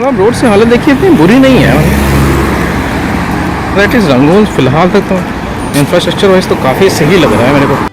मतलब रोड से हालत देखिए इतनी बुरी नहीं है। एटलीस्ट रंगून फिलहाल तक तो इंफ्रास्ट्रक्चर वाइज तो काफ़ी सही लग रहा है मेरे को।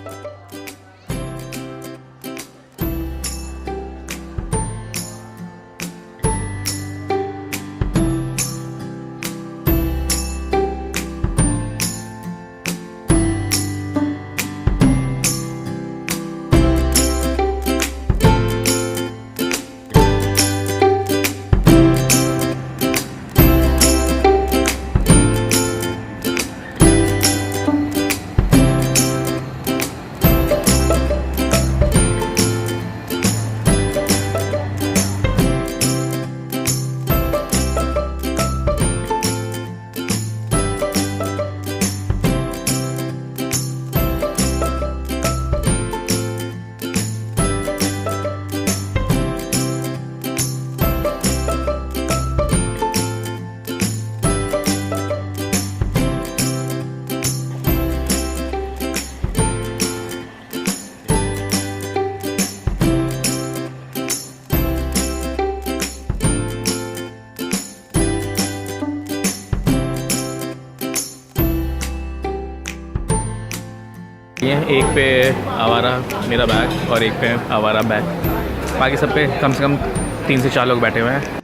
ये एक पे आवारा मेरा बैग और एक पे आवारा बैग, बाकी सब पे कम से कम 3 से 4 लोग बैठे हुए हैं।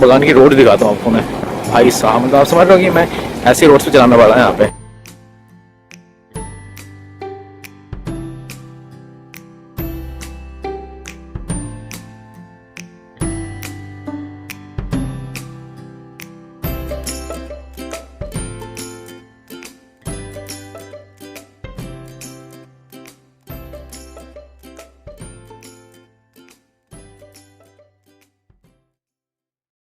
बगान की रोड दिखाता हूँ आपको मैं। भाई साहब, मतलब आप समझ रहे हो कि मैं ऐसी रोड पे चलाने वाला है यहाँ पे।